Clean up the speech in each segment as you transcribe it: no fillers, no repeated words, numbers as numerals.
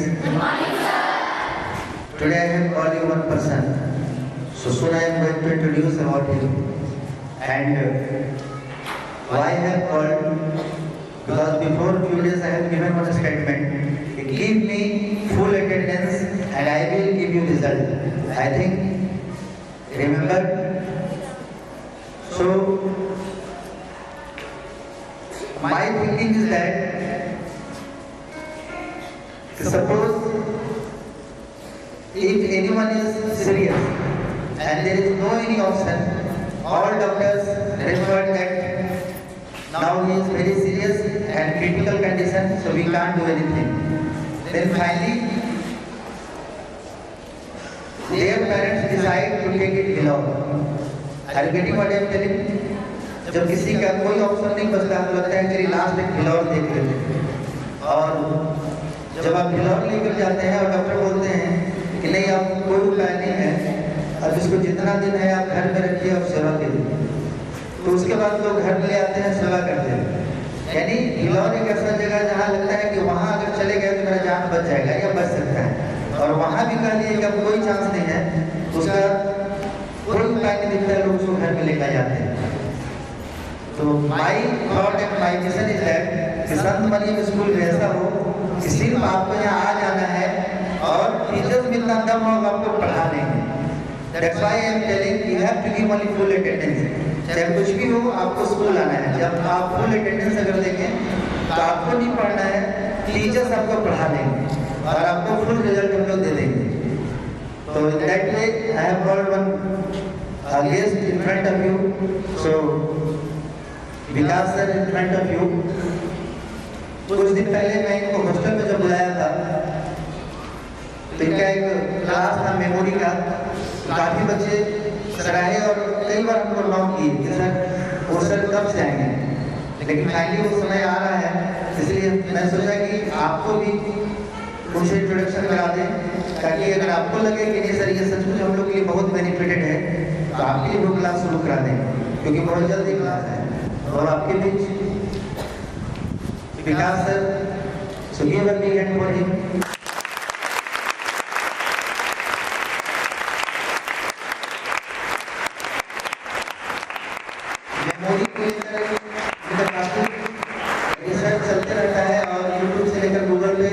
students. Good morning, sir. Today I have called you one person. So soon I am going to introduce about him. And why I have called? Because before few days I have given one statement. Give me full attendance and I will give you result. I think, remember? So my thinking is that suppose if anyone is serious and there is no any option, all doctors refer that now he is very serious and critical condition, so we can't do anything. Then finally, their parents decide to take it below. Are you getting what I am telling? जब किसी का कोई option नहीं बचता तो लगता है कि लास्ट में फिलौर देख लेते हैं। और जब आप फिलौर लेकर जाते हैं और डॉक्टर बोलते हैं कि नहीं आप कोई उपाय नहीं है, अब इसको जितना दिन है आप घर में रखिए और सेवा कीजिए, तो उसके बाद लोग घर में ले आते हैं, सेवा करते हैं। यानी फिलौर एक ऐसा जगह जहाँ लगता है कि वहाँ अगर चले गए तो मेरा जान बच जाएगा या बच सकता है, और वहाँ भी कह दिए कि अब कोई चांस नहीं है, उसका कोई उपाय नहीं दिखता है, लोग उसको घर में लेकर जाते हैं। तो my thought and my mission is that कि संत मरियम स्कूल ऐसा हो कि सिर्फ आपको यहाँ आ जाना है और टीचर्स में इतना दम होगा आपको पढ़ा देंगे। That's why I am telling you have to give only full attendance। चाहे कुछ भी हो आपको स्कूल आना है। जब आप फुल अटेंडेंस अगर देखें तो आपको नहीं पढ़ना है, टीचर्स आपको पढ़ा देंगे और आपको फुल रिजल्ट हम लोग दे देंगे। तो that way I have called one guest in front of you. So Vikas sir in front of you. कुछ दिन पहले मैं इनको हॉस्टल में जब बुलाया था तो इनका एक क्लास था मेमोरी का, काफ़ी बच्चे सराहे और कई बार हमको नॉक किए कि सर वो सर कब से आएंगे, लेकिन फाइनली वो समय आ रहा है, इसलिए मैं सोचा कि आपको भी उनसे इंट्रोडक्शन करा दें ताकि अगर आपको लगे कि नहीं सर ये सचमुच हम लोग के लिए बहुत बेनिफिटेड है तो आपके लिए वो क्लास शुरू करा दें, क्योंकि बहुत जल्दी क्लास है। और आपके बीच Vikas sir, so give a big hand for him. Memory को रिसर्च चलते रहता है और यूट्यूब से लेकर गूगल पे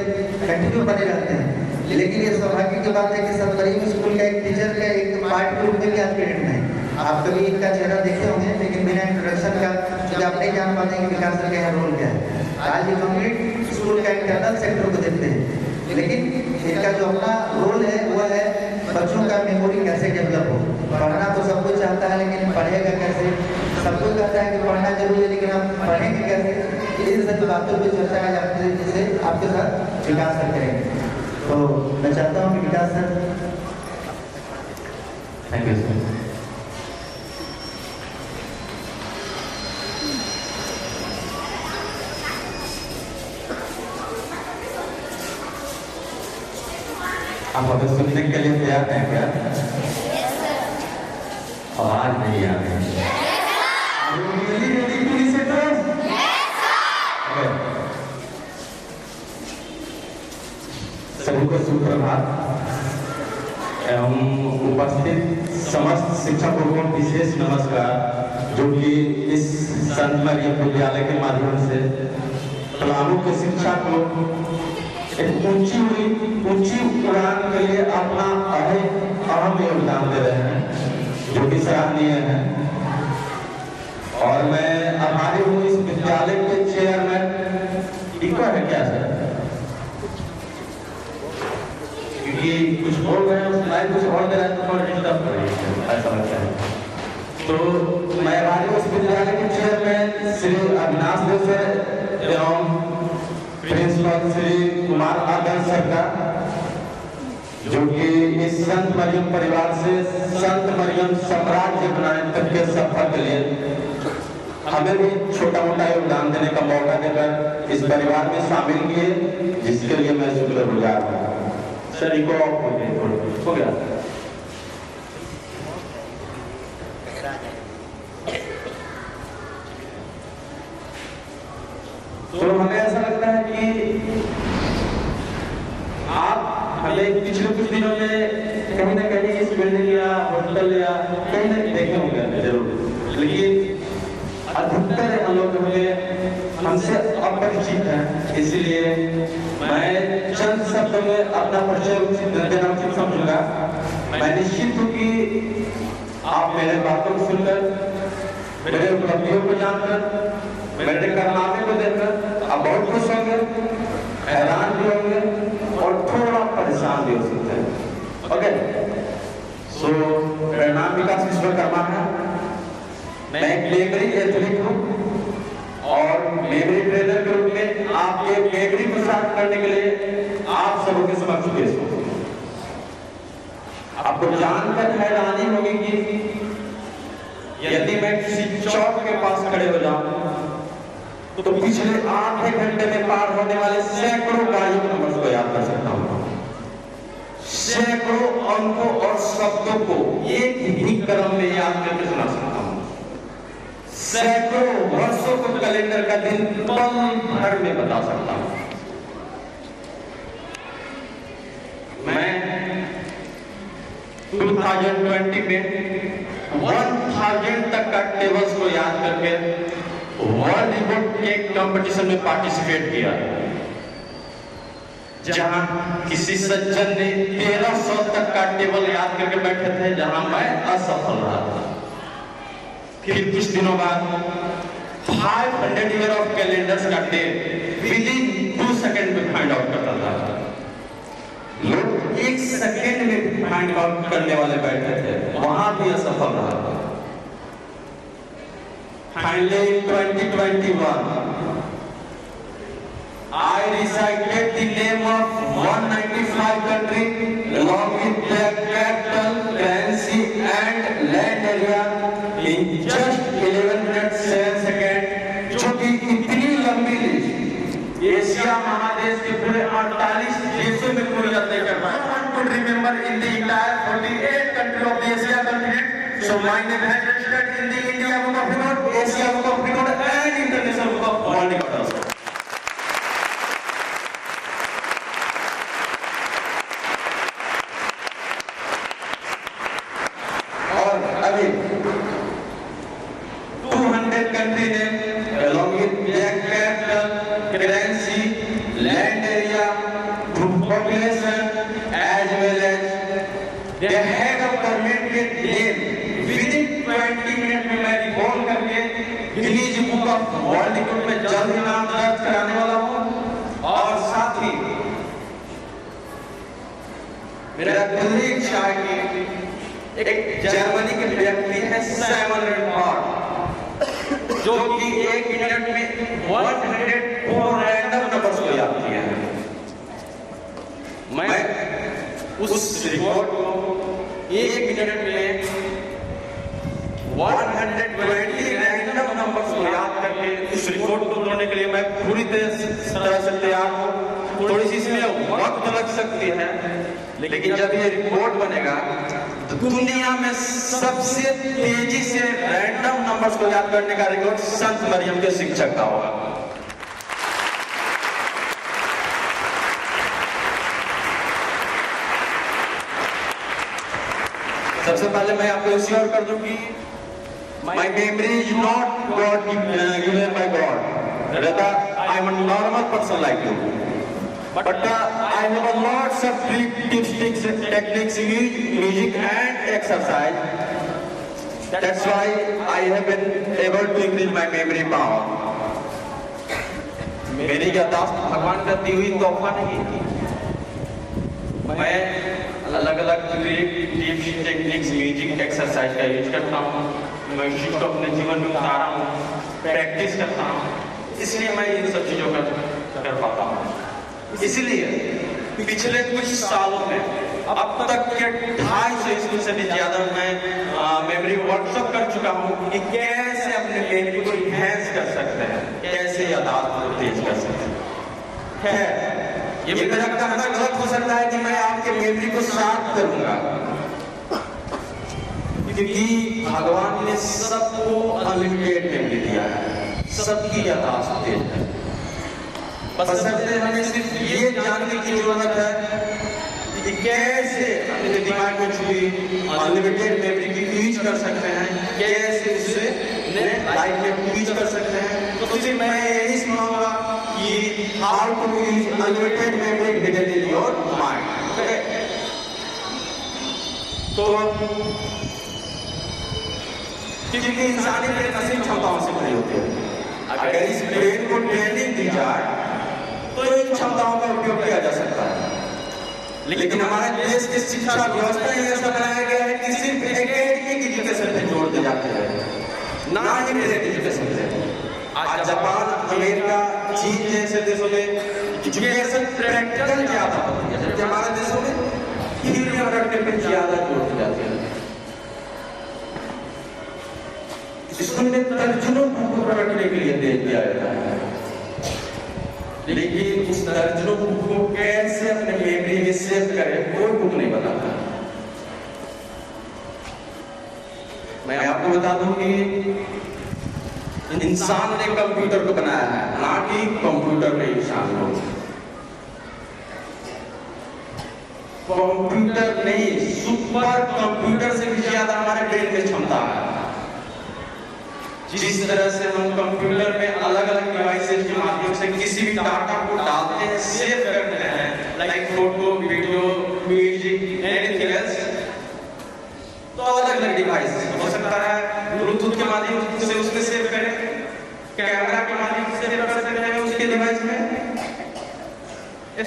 कंटिन्यू बने रहते हैं, लेकिन ये सौभाग्य की बात है कि संत मरियम स्कूल का एक टीचर का एक पार्ट के रूप में भी आपके में है। आप कभी इनका चेहरा देखे होंगे, लेकिन बिना इंट्रोडक्शन का मुझे आप नहीं जान पाते हैं कि विकास सर का यहाँ रोल क्या है। आज ये कंप्लीट स्कूल का इंटरनल सेक्टर को देखते हैं, लेकिन इनका जो अपना रोल है वो है बच्चों का मेमोरी कैसे डेवलप हो। पढ़ना तो सब कुछ चाहता है, लेकिन पढ़ेगा कैसे? सब कुछ कहता है कि पढ़ना जरूरी है, लेकिन हम पढ़ेंगे कैसे? इन सभी बातों पर चर्चा आज आपके साथ विकास सर करेंगे। तो मैं चाहता हूँ कि विकास सर। Thank you sir. आप हमें सुनने के लिए तैयार हैं क्या? आवाज नहीं आ रही। सभी को सुप्रभात एवं उपस्थित समस्त शिक्षकों को विशेष नमस्कार, जो कि इस संत मरियम विद्यालय के माध्यम से पलामू की शिक्षा को एक ऊंची उड़ान के लिए अपना अहम योगदान दे रहे हैं, जो कि सराहनीय है। और मैं आभारी हूँ इस विद्यालय के चेयरमैन। इको है क्या सर? क्योंकि कुछ बोल रहे हैं उसमें कुछ और दे रहा है तो थोड़ा डिस्टर्ब करेंगे, ऐसा लगता है। तो मैं आभारी हूँ इस विद्यालय के चेयरमैन श्री अविनाश देव सर एवं प्रिंसिपल श्री कुमार आदर्श सर का, जो कि इस संत मरियम परिवार से संत मरियम साम्राज्य बनाने तक के सफर के लिए हमें भी छोटा मोटा योगदान देने का मौका देकर इस परिवार में शामिल किए, जिसके लिए मैं शुक्रगुजार हूँ। सर इको ऑफ हो गया। तो हमें ऐसा लगता है कि हमें पिछले कुछ दिनों में कहीं ना कहीं इस बिल्डिंग या होटल या कहीं ना कहीं देखे होंगे जरूर, लेकिन अधिकतर हम लोग हमसे अपरिचित हैं, इसलिए मैं चंद शब्दों में अपना परिचय देना उचित समझूंगा। मैं निश्चित हूँ कि आप मेरे बातों को सुनकर, मेरे उपलब्धियों को जानकर, मेरे कारनामे को देखकर आप बहुत खुश होंगे, हैरान भी होंगे और थोड़ा परेशान भी हो सकते हैं। ओके, सो मेरा नाम विकास विश्वकर्मा है। मैं एक मेमोरी एथलीट हूँ और मेमोरी ट्रेनर के रूप में आपके मेमोरी को शार्प करने के लिए आप सबों के समक्ष पेश हूँ। आपको जानकर हैरानी होगी कि यदि मैं किसी चौक के पास खड़े हो जाऊं तो पिछले आधे घंटे में पार होने वाले सैकड़ों गाड़ियों के नंबर को याद कर सकता हूं, सैकड़ों अंकों और शब्दों को एक ही क्रम में याद करके सुना सकता हूं, सैकड़ों वर्षों को कैलेंडर का दिन पल भर में बता सकता हूं। मैं 2020 में 1000 तक का टेबल्स को याद करके वर्ल्ड रिकॉर्ड के कंपटीशन में पार्टिसिपेट किया, जहां किसी सज्जन ने 1300 तक का टेबल याद करके बैठे थे, जहां मैं असफल रहा था। फिर कुछ दिनों बाद 500 ईयर ऑफ कैलेंडर्स का डेट विदिन 2 सेकंड में फाइंड आउट करता था। लोग 1 सेकंड में फाइंड आउट करने वाले बैठे थे, वहां भी असफल रहा। Finally, in 2021, I recited the name of 195 countries along with their capital, currency, and land area in just 11 minutes 7 seconds, जो कि इतनी लंबी लिस्ट एशिया महादेश के पूरे 48 देशों में कोई याद नहीं कर पाया। I could remember in the entire 48 countries of the Asia continent. So my name has registered in the India Book of Record, Asia Book of Record, and International Book of World Records. और अभी 200 country name along with their capital, currency, land area, population, as well as their head of government के name within 20 minute में मैं recall करके Guinness book of world record में जल्द ही नाम दर्ज कराने वाला हूं। और साथ ही मेरा दिली इच्छा है कि एक जर्मनी के व्यक्ति है साइमन रेनहार्ड, जो कि 1 मिनट में 104 रैंडम नंबर्स को याद किया है। मैं उस रिकॉर्ड को 1 मिनट में 120 रैंडम नंबर्स को याद करके इस रिकॉर्ड को तोड़ने के लिए मैं पूरी तरह से तैयार हूँ। थोड़ी सी इसमें वक्त लग सकती है, लेकिन जब ये रिकॉर्ड बनेगा तो दुनिया में सबसे तेजी से रैंडम नंबर्स को याद करने का रिकॉर्ड संत मरियम के शिक्षक का होगा। सबसे पहले मैं आपको श्योर कर दूं कि my memory is not God given by God. Rather, I am a normal person like you. But I have a lots of tips, techniques, music and exercise. That's why I have been able to increase my memory power. मेरी याददाश्त भगवान का दी हुई तोहफा नहीं थी। मैं अलग-अलग टिप्स, टेक्निक्स, म्यूजिक, एक्सरसाइज का यूज करता हूँ। मैं इसको अपने जीवन में उतारा हूँ, प्रैक्टिस करता हूँ, इसलिए मैं इन सब चीजों का कर पाता हूँ। इसलिए पिछले कुछ सालों में अब तक के 250 स्कूल से भी ज्यादा मैं मेमोरी वर्कशॉप कर चुका हूँ कि कैसे अपने मेमोरी को इनहैंस कर सकते हैं, कैसे याददाश्त को तेज कर सकते हैं। ये मेरा कहना गलत हो सकता है कि मैं आपके मेमोरी को शार्प करूंगा, क्योंकि भगवान ने सबको अनलिमिटेड मेमोरी दिया है, सबकी याददाश्त तेज है। बस हमें सिर्फ ये जानने की जरूरत है कैसे अपने दिमाग में छुपी अनलिमिटेड मेमोरी की यूज कर सकते हैं, कैसे उससे लाइफ में यूज कर सकते हैं। तो फिर मैं यही सुनाऊंगा कि how to use unlimited memory hidden in your mind. तो क्योंकि इंसानी ब्रेन असीम क्षमताओं से भरी होती है, अगर इस ब्रेन को ट्रेनिंग दी जाए तो इन क्षमताओं का उपयोग किया जा सकता है। लेकिन हमारे देश की शिक्षा व्यवस्था ही ऐसा बनाया गया है कि सिर्फ एकेडमिक एजुकेशन पे जोर दिया जाता है, ना ही डायरेक्ट एजुकेशन पे। आज जापान, अमेरिका, चीन जैसे देशों में एजुकेशन प्रैक्टिकल ज्यादा होती है, जबकि हमारे देशों में थ्योरी रखने पे ज्यादा जोर दी जाती है। इसमें दर्जनों बुक रखने के लिए दे दिया जाता है, लेकिन उस दर्जनों बुक को कैसे अपने मेमोरी में सेव करें कोई बुक नहीं बताता। मैं आपको बता दूं कि इंसान ने कंप्यूटर को बनाया है, ना कि कंप्यूटर ने इंसान को। कंप्यूटर नहीं, सुपर कंप्यूटर से भी ज्यादा हमारे ब्रेन में क्षमता है। जिस तरह से हम कंप्यूटर में अलग अलग डिवाइसेस के माध्यम से किसी भी डाटा को डालते हैं, सेव करते हैं, like photo, video, music, anything else, तो अलग अलग डिवाइस हो सकता है ब्लूटूथ के माध्यम से उसमें सेव करें, कैमरा के माध्यम से सेव कर सकते हैं उसके डिवाइस में,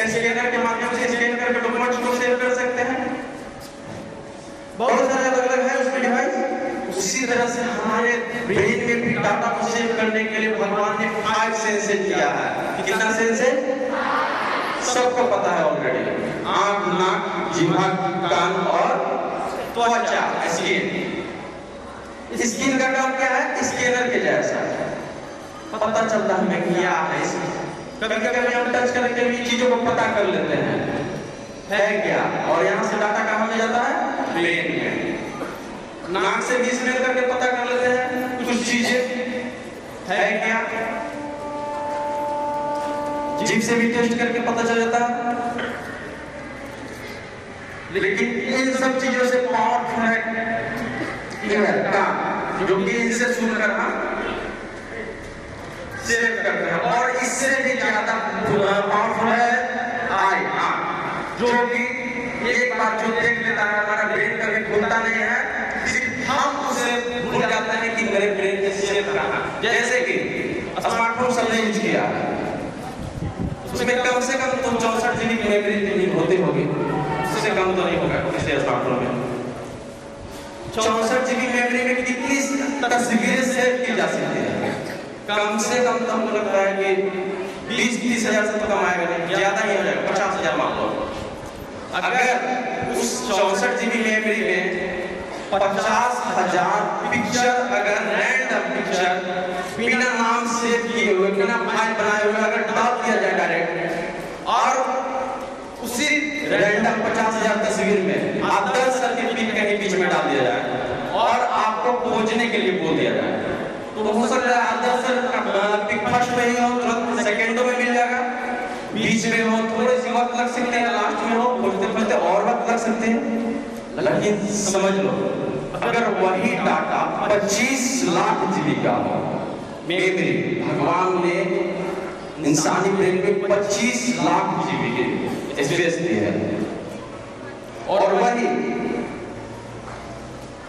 स्कैनर के माध्यम से स्कैन करके डॉक्यूमेंट्स को सेव कर सकते हैं। बहुत सारे अलग अलग है उसके डिवाइस। उसी तरह से हमारे ब्रेन में भी डाटा को सेव करने के लिए भगवान ने 5 सेंसेस दिया है। कितना सेंसेस? सबको पता है ऑलरेडी, आंख, नाक, जिह्वा, कान और त्वचा, स्किन। स्किन का काम क्या है? स्कैनर के जैसा पता चलता है हमें क्या है। कभी कभी हम टच करके भी चीजों को पता कर लेते हैं है क्या, और यहाँ से डाटा कहाँ में जाता है? ब्रेन में। नाक से भी स्मेल करके पता कर लेते हैं कुछ चीजें है क्या, जीभ से भी टेस्ट करके पता चल जाता है। लेकिन इन सब चीजों से पावरफुल है कान, जो कि इनसे सुनकर हम सेव करते हैं, और इससे भी ज्यादा पावरफुल है आई, जो कि एक बार जो देख लेता है, हमारा ब्रेन कभी खुलता नहीं है, हम उसे भूल जाते हैं कि मेरे ब्रेन में सेव करना। जैसे कि स्मार्टफोन सबने यूज किया, उसमें कम से कम तो 64 GB की मेमोरी होती होगी, उससे कम तो नहीं होगा किसी स्मार्टफोन में। 64 GB मेमोरी में कितनी तस्वीरें सेव की जा सकती है? कम से कम तो हमको लगता है कि 20-30 हजार से तो कम आएगा नहीं, ज्यादा ही हो जाएगा, 50,000 मान लो। अगर उस 64 GB मेमोरी में 50,000 पिक्चर, अगर रैंडम पिक्चर बिना नाम सेव किए हुए, बिना फाइल बनाए हुए अगर डाल दिया जाए डायरेक्ट, और उसी रैंडम 50,000 तस्वीर में 10 सर्टिफिकेट कहीं बीच में डाल दिया जाए और आपको खोजने के लिए बोल दिया जाए, तो हो सकता है 10 सर्टिफिकेट फर्स्ट में ही हो, तुरंत सेकंडों में मिल जाएगा, बीच में हो थोड़े सी वक्त लग सकते हैं, लास्ट में हो खोजते खोजते और वक्त लग सकते हैं। लेकिन समझ लो, अगर वही डाटा 25 लाख GB का हो मेमोरी, भगवान ने इंसानी ब्रेन में 25 लाख GB की स्पेस दी है, और वही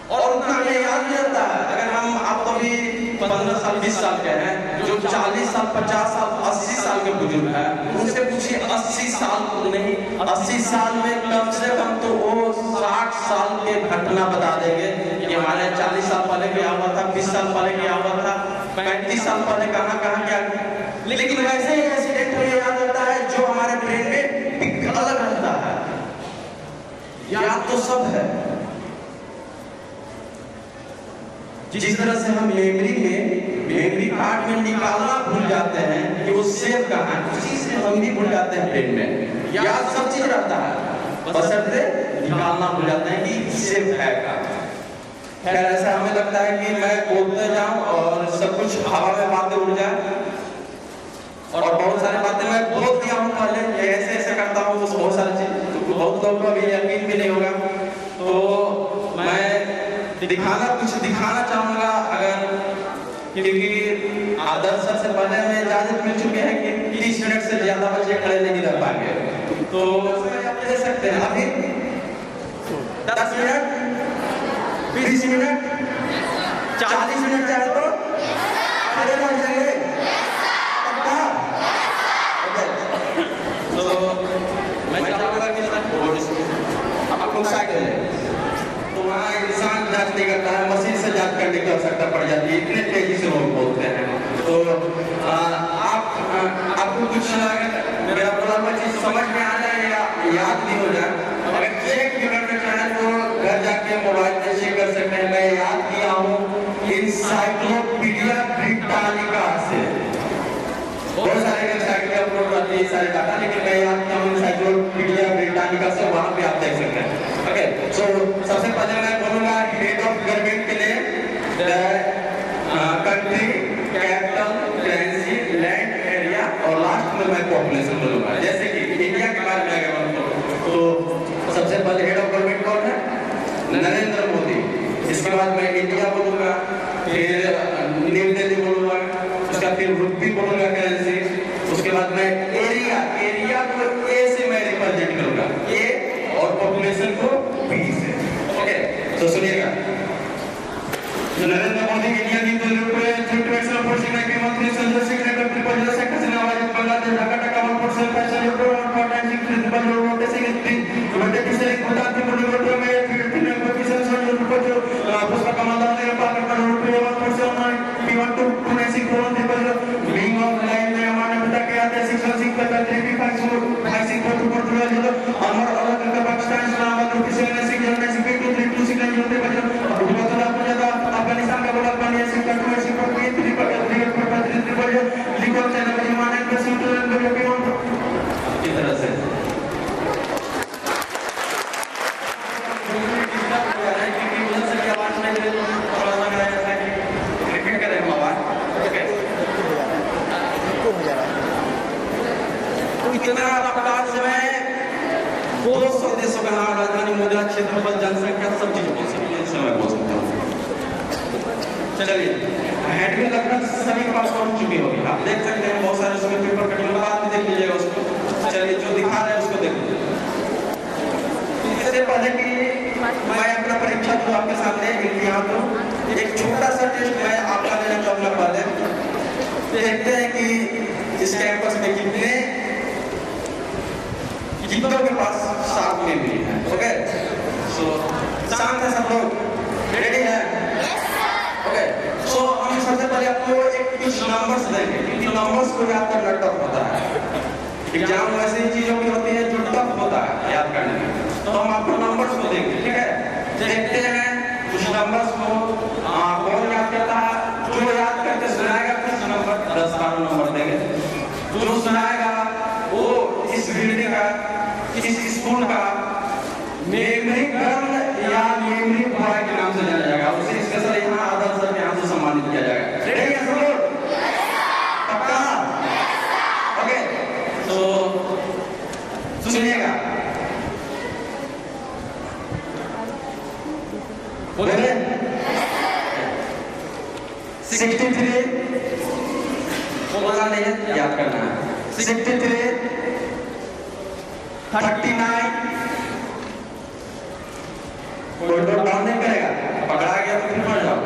और उतना हमें याद नहीं रहता है। अगर हम आप तो भी 15 साल 20 साल के हैं, जो 40 साल 50 साल 80 साल के बुजुर्ग हैं, उनसे पूछिए 80 साल नहीं, 80 साल में कम से कम तो वो 60 साल के घटना बता देंगे कि हमारे 40 साल पहले क्या हुआ था, 20 साल पहले क्या हुआ था, 35 साल पहले कहाँ कहाँ क्या। लेकिन वैसे ही एक्सीडेंट हमें याद रहता है जो हमारे ब्रेन में अलग रहता है। याद तो सब है, जिस तरह से हम मेमोरी कार्ड में निकालना भूल जाते हैं कि वो सेव कहाँ है, उसी से हम भी भूल जाते हैं ब्रेन में। याद सब चीज रहता है, बशर्ते निकालना भूल जाते हैं कि सेव है कहाँ। खैर ऐसा हमें लगता है कि मैं बोलते जाऊं और सब कुछ हवा में बातें उड़ जाए, और बहुत सारी बातें मैं बोल दिया हूँ पहले, ऐसे ऐसे करता हूँ, बहुत सारी चीज बहुत बहुतों को भी यकीन भी नहीं होगा, तो मैं कुछ दिखाना चाहूँगा। अगर क्योंकि आदर्श सर से पहले हमें इजाजत मिल चुकी है कि 30 मिनट से ज़्यादा बच्चे खड़े नहीं रह पाएंगे, तो आप दे सकते हैं अभी 10 मिनट, 20 मिनट, 40 मिनट चाहे तो खड़े रह जाएंगे। तो मैं चाहूँगा कि आप लोग साइड हो जाए। तो वहाँ इंसान जांच नहीं करता है, मशीन से जांच करने की आवश्यकता पड़ जाती है, इतने तेजी से लोग बोलते हैं। तो आपको कुछ मेरा बोला हुआ चीज समझ में आ जाए या याद नहीं हो जाए, अगर चेक भी करना चाहें तो घर जाके मोबाइल में चेक कर सकते हैं। मैं याद किया हूँ इंसाइक्लोपीडिया ब्रिटानिका से, बहुत सारे वेबसाइट पे अपलोड करती है सारे डाटा, लेकिन मैं याद किया हूँ इंसाइक्लोपीडिया ब्रिटानिका से, वहाँ पे आप देख सकते हैं। ओके, सो सबसे पहले मैं बोलूँगा हेड ऑफ गवर्नमेंट के लिए country, capital, currency, land area और लास्ट में मैं पॉपुलेशन बोलूँगा। जैसे कि इंडिया के बारे में अगर बात तो सबसे पहले हेड ऑफ गवर्नमेंट कौन है? नरेंद्र मोदी। इसके बाद मैं इंडिया बोलूँगा, फिर न्यू दिल्ली बोलूँगा, उसका फिर रुपी बोलूँगा करेंसी, उसके बाद मैं एरिया को ए से मैं रिप्रेजेंट करूँगा, ए, और पॉपुलेशन को बी से। ओके, तो सुनिएगा। नरेंद्र मोदी इंडिया की मंत्री संजय सिंह ने ट्रिपल सेक्टर से नवाज बांग्लादेश ढाका ढाका 1% पैसेंजर को 1.96 ट्रिपल नोटिसिंग से भूटान की मुलाकात में फिर कोफिशिएंट संजय को जो पुष्पा कमाल ने पाकर करोड़ रुपए 1% P1 to 296 crore triple being of line में हमारे पिता के आते 616 पर 356 अमर अलग का पाकिस्तान इस्लामाबाद ऑफिशियल ने 696 to 326 का जोड़ते बजा अफगानिस्तान का बड़ा पानी से कंट्रोल से पर भी ट्रिपल लीगल चैनल में माने के सेंट्रल गवर्नमेंट की तरह से इतना अवकाश में 200 देशों का नाम, राजधानी, मुद्रा, क्षेत्रफल, जनसंख्या, सब चीज बोल सकते हैं, समय बोल सकते हैं। चलिए, हेडविल लगभग सभी के पास पहुंच चुकी होगी, आप देख सकते हैं बहुत सारे उसमें पेपर कटिंग, बाद में देख लीजिएगा उसको। चलिए, जो दिखा रहे हैं उसको देख लीजिए। इससे पहले कि मैं अपना परीक्षा दूं आपके सामने इम्तिहान दूं, एक छोटा सा टेस्ट मैं आपका लेना चाहूँगा। पहले देखते हैं कि इस कैंपस में कितनों के पास साथ में भी है। ओके, सो शांत है सब लोग, रेडी है? ओके, सो हम सबसे पहले आपको एक कुछ नंबर्स देंगे, क्योंकि नंबर्स को याद करना टफ होता है। एग्जाम वैसी चीजों की होती है जो टफ होता है याद करने में, तो हम आपको नंबर्स को देंगे, ठीक है? देखते हैं कुछ नंबर्स को कौन याद करता है। जो याद करके सुनाएगा कुछ नंबर 10-12 नंबर देंगे। जो सुनाएगा वो इस बिल्डिंग का, इस स्कूल का मेमोरी गर्ल या मेमोरी बॉय के नाम से जाना जाएगा, उसे स्पेशल यहाँ आदर्श सर के यहाँ से सम्मानित किया जाएगा। रेडी है सब लोग? पक्का? ओके, तो सुनिएगा, बोले 63 बोलना नहीं है, याद करना है। 63 39 कोई तो डाउन नहीं करेगा, पकड़ा गया तो फिर मर जाओ।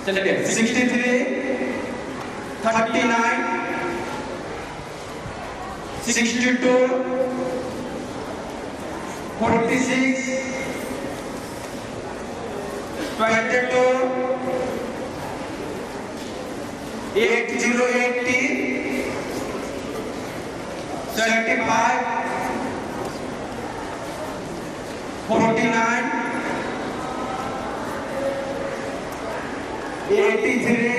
चलिए 63 39 62 46 22 8080 75 49 83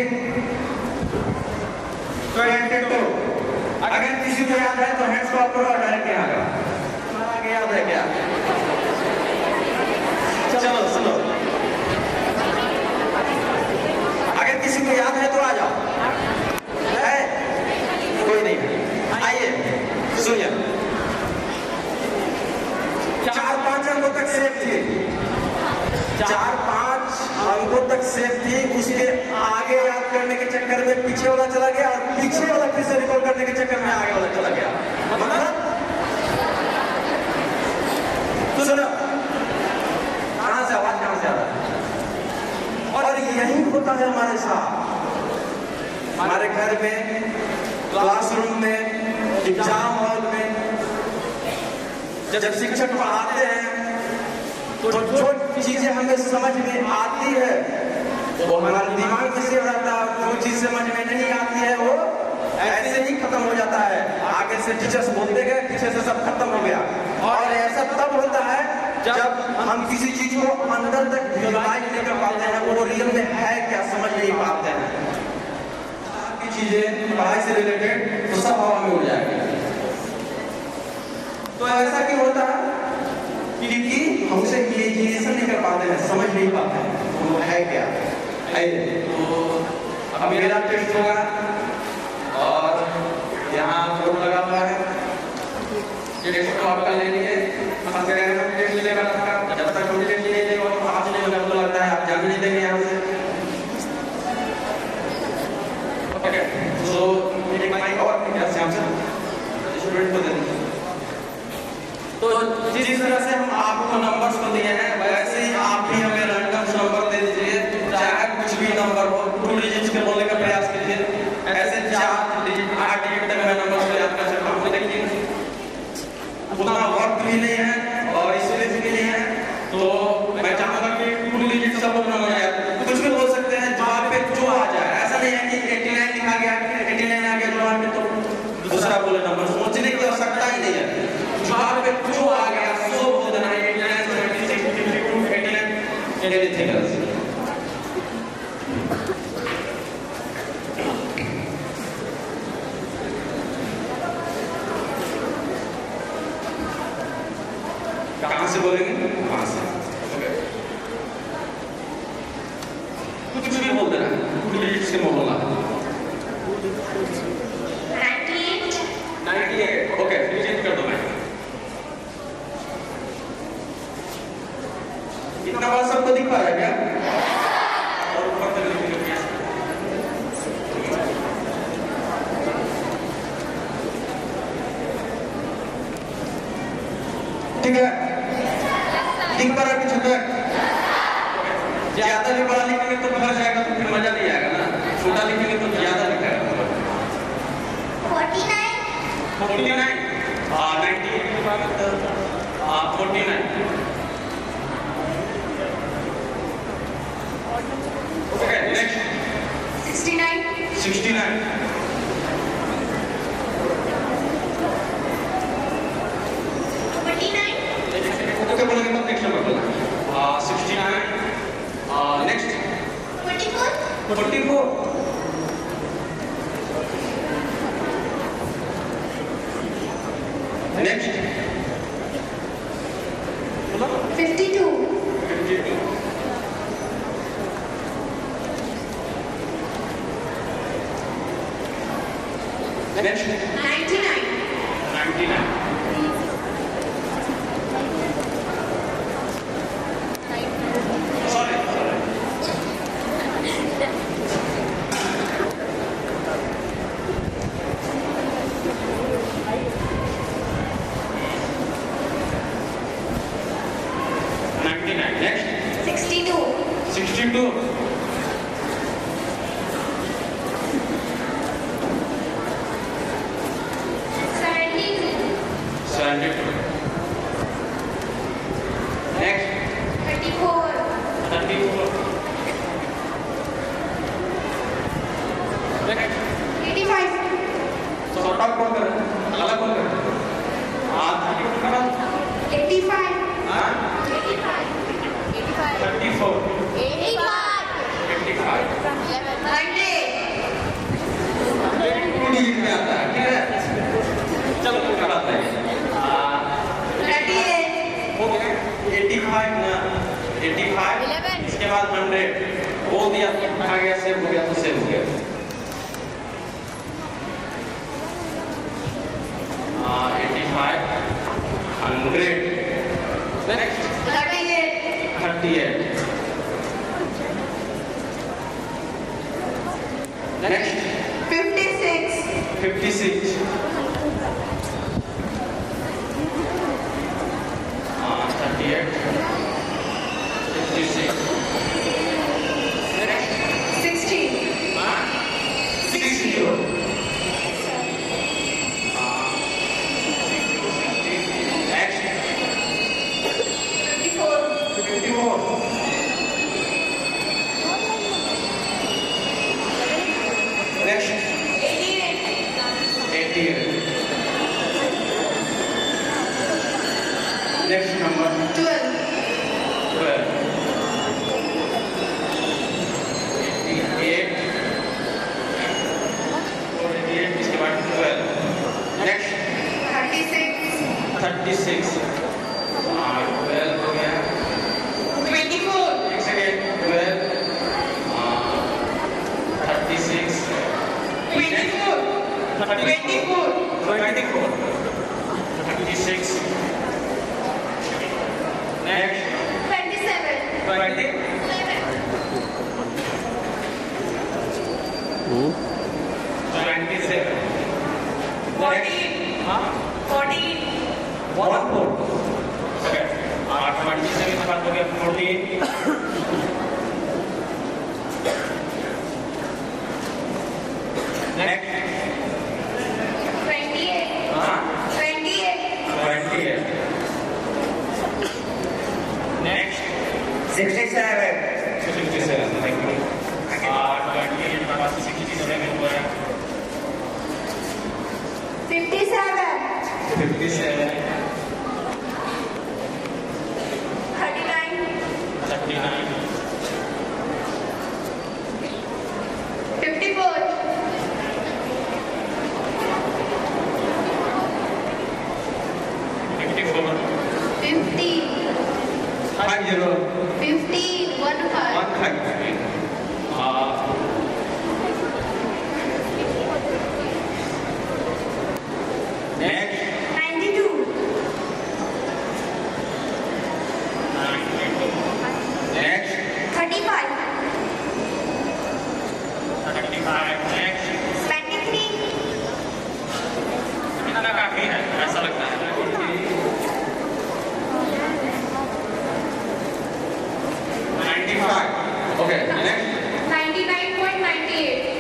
22। अगर किसी को याद है तो हैंड्स को अप करो और डायरेक्ट यहाँ आगे याद है क्या? चलो सुनो, अगर किसी को याद है तो आ जाओ, है कोई नहीं, आइए सुनिए। सेफ थी, 4-5 अंकों तक सेफ थी। उसके आगे याद करने के चक्कर में पीछे वाला चला गया और पीछे वाला फिर से रिकॉल करने के चक्कर में आगे वाला चला गया। मतलब तो सुनो, कहां से आवाज कहां से आ रहा है? और यही होता है हमारे साथ, हमारे घर में, क्लासरूम में, एग्जाम हॉल में। जब शिक्षक पढ़ाते हैं तो जो चीजें हमें समझ में आती है वो हमारे दिमाग में सेव रहता है, जो चीज समझ में नहीं आती है वो ऐसे ही खत्म हो जाता है। आगे से टीचर्स बोलते गए, पीछे से सब खत्म हो गया। और ऐसा तब होता है जब हम किसी चीज को अंदर तक विजुअलाइज नहीं कर पाते हैं, वो रियल में है क्या समझ नहीं पाते हैं। आपकी चीजें पढ़ाई से रिलेटेड तो सब हवा में उड़ जाएगी। तो ऐसा क्यों होता है? क्योंकि हमसे इमेजिनेशन नहीं कर पाते हैं, समझ नहीं पाते हैं वो है क्या। तो अब मेरा टेस्ट होगा और यहाँ बोर्ड लगा हुआ है, टेस्ट तो आपका ले लिए टेस्ट मिलेगा आपका। जब तक हम टेस्ट नहीं लेंगे और आज नहीं होगा तो लगता है आप जाने नहीं देंगे यहाँ से। ओके, तो एक माइक और क्या से स्टूडेंट को दे देंगे। तो जिस तरह से हम आपको नंबर्स को दिए हैं वैसे ही आप भी हमें रैंडम नंबर दे दीजिए, चाहे कुछ भी नंबर हो। 2 डिजिट्स के बोलने का प्रयास कीजिए। ऐसे 4 डिजिट 8 डिजिट तक मैं नंबर को याद कर सकता हूँ, लेकिन उतना वक्त भी नहीं है और स्पेस भी नहीं है। तो मैं चाहूंगा कि 2 डिजिट सब लोग नंबर याद, कुछ भी बोल सकते हैं, जवाब पे जो आ जाए। ऐसा नहीं है कि 89 लिखा गया, 89 आ गया जवाब में तो दूसरा बोले नंबर, सोचने की आवश्यकता ही नहीं है। जवाब पे जो आ गया सो बोल देना है। 89, 76, 52, 89 एनीथिंग एल्स। कहां से बोलेंगे? वहां से। कुछ भी बोल देना है, 2 डिजिट्स के बोलना है। 98 ओके, चेंज कर दो। मैं इतना बात सबको दिख पा रहा है क्या? और ऊपर तक लिख लो। ठीक है, दिख पा रहा है कि छोटा? ज्यादा भी बड़ा लिखेंगे तो भर जाएगा, तो फिर मजा नहीं आएगा ना। छोटा लिखेंगे तो ज्यादा लिखेगा। 49 98 के बाद 49। ओके, नेक्स्ट 69 ओके बोलेंगे तब नेक्स्ट नंबर बोलना। 69 next 44 next 52 next 99 sorry 99 next 62 62 72 next 34 34 next 85 छोटा कौन कर रहा है? अलग कौन कर रहा है? हाँ 85 हाँ 85 34 85 2 डिजिट में आता है। ठीक है, चलो कोई बात नहीं। हो गया 85 ना 85 इसके बाद 100 बोल दिया, आ गया सेव हो गया तो सेव हो गया। 85 100 next 38. Next. 56. 56. 38. 56. 60. 60. Next. 54. 54. Next. 88. 88. Next number. 12. 12. 88. 48. इसके बाद 12. Next. 36. 36. 12 हो गया. 24. एक सेकेंड. 12. 36. 24. 24. 24. 36. Next. 27. 20. 27. 14. 14. 1 4. Okay. 27 के बाद हो गया 14. Next. 28. 28. 28. Next. 67. 67. Thank you. 28 के बाद 67 हो गया. 57. 57. 39. 39. 54. 54. 50. 50. 15. 1 5. 1 Next. 92. 92. Next. 35. 35. Next. 93. इतना काफी है ऐसा लगता है. 95. Okay. Next. 99.98.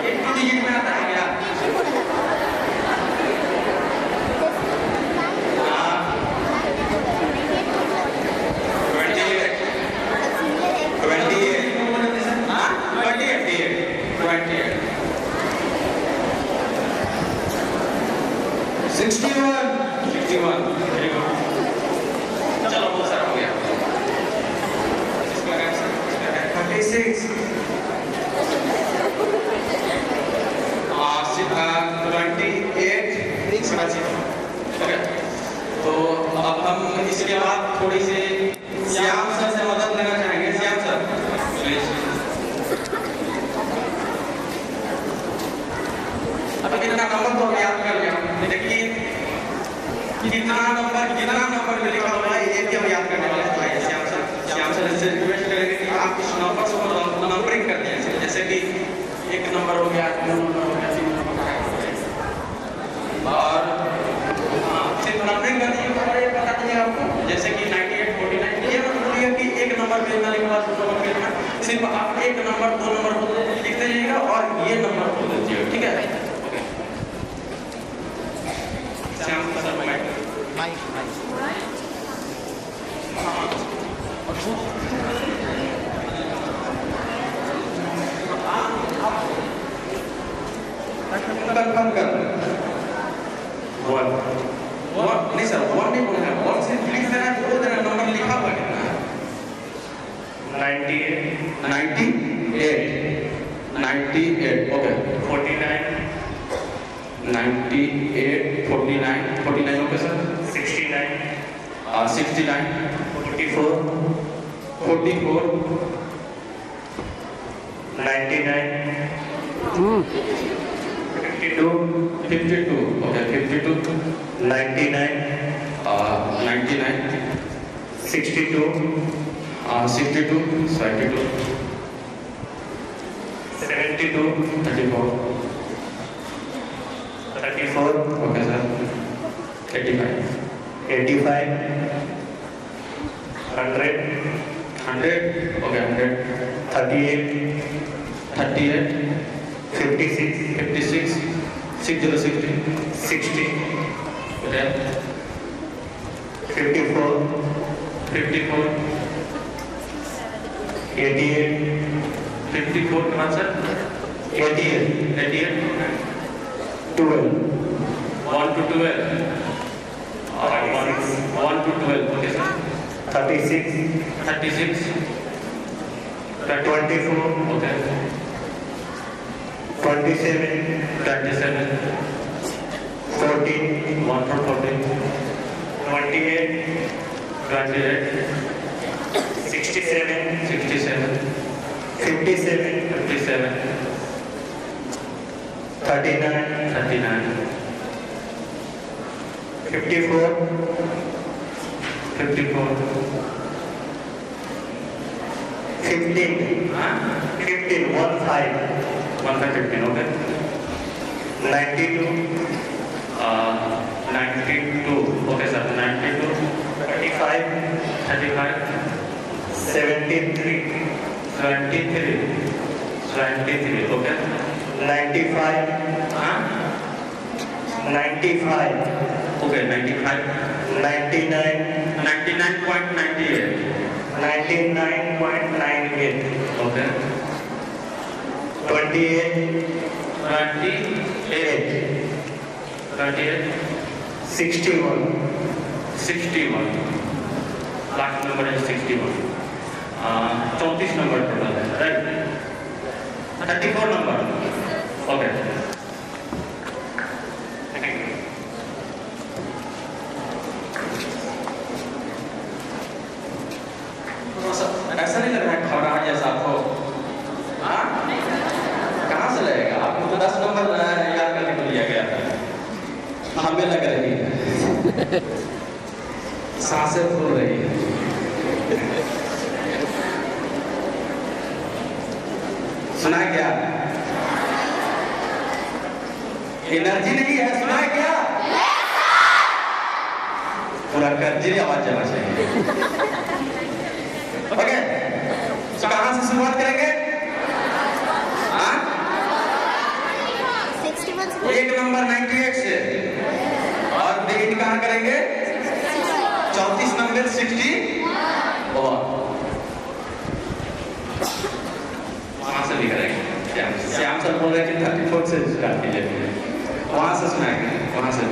एक डिजिट में आता है क्या? हाँ. 28. 28. हाँ? 28. 28. 61. 61. Very good. चलो बहुत सारा हो गया. इसका आंसर 36. 28. ओके. तो अब हम इसके बाद थोड़ी सी श्याम सर से मदद लेना चाहेंगे. Shyam sir please. अभी कितना नंबर तो याद कर लिया. देखिए कितना नंबर में लिखा हुआ है ये भी हम याद करने वाले हैं. तो आइए श्याम सर से रिक्वेस्ट करेंगे कि आप इस नंबर को नंबरिंग कर दीजिए. जैसे कि 1 नंबर हो गया, 2 नंबर हो गया, 3 नंबर हो गया. और सिर्फ नंबरिंग कर दीजिए. और ये बता दीजिए आपको जैसे कि 98, 49 ये मतलब ये कि 1 नंबर पे लिखना लिखा 2 नंबर पे लिखना. सिर्फ आप 1 नंबर 2 नंबर लिख दीजिएगा और ये नंबर बोल दीजिएगा. ठीक है. Okay. Shyam sir mic. Confirm कर. 1 नहीं सर 1 नहीं बोलना है. 1 से लिख देना, बोल देना नंबर लिखा हुआ है. 98. 98. Okay. 49. 98, 49 okay sir. 69. 69. 44. 44. 99. 55. 52, 52, okay, 52, 99, 99, 62, 62, 72, 72, 34, 34, okay sir, 85, 85, 100, 100, okay, 100, 38, 38, 56, 56, 60, 60, okay, 54, 54, 88, 54 के बाद sir 88, 88, 12, 1 to 12, 1 to 12, okay sir, 36, 36, 24, okay, 27, 27, 14, 1 for 14, 28, 28, 67, 67, 57, 57, 39, 39, 54, 54, 15, हाँ 15, 1, 5, 1 by 15, okay, 92, 92, okay sir, 92, 35, 35, 73, 73, 73, okay, 95, हाँ 95, okay, 95, 99, 99.98, 99.98, okay, 28, 28, 28, 61, 61, लास्ट नंबर है 61, 34 नंबर टोटल है, राइट, 34 नंबर, ओके, ऐसा नहीं लग रहा है घबराहट जैसा आपको? हाँ? कहाँ से लगेगा? आपको तो 10 नंबर याद करने को दिया गया था। हमें लग रही है, सांसें फूल रही है। सुना क्या? एनर्जी नहीं है, सुना क्या? पूरा कर्जरी आवाज जाना चाहिए। ओके, तो कहाँ से शुरुआत करेंगे? हाँ? 61, एक नंबर 98 से और बिगिन कहाँ करेंगे? 34 नंबर 60 और वहाँ से भी करेंगे। श्याम सर बोल रहे हैं कि 34 से स्टार्ट कीजिए, वहाँ से सुनाएंगे, वहाँ से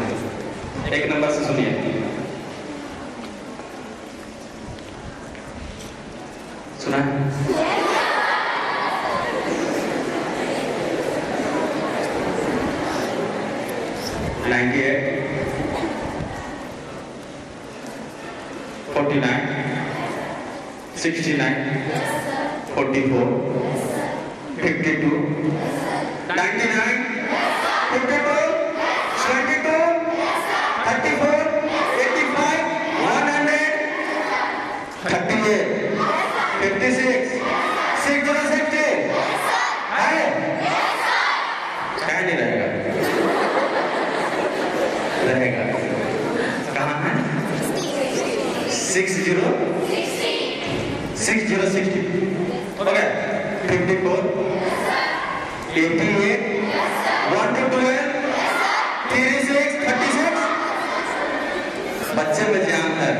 एक नंबर से सुनिए। सुना? 98, 49, 69, 44, 52, 99, 52, 72, 34, 85, 100, 38, 56, 60, है? क्या नहीं रहेगा? रहेगा। कहाँ है? 60, 60, 60, okay, 54, 88, 1 to 12, 36, 36, बच्चे में जान है,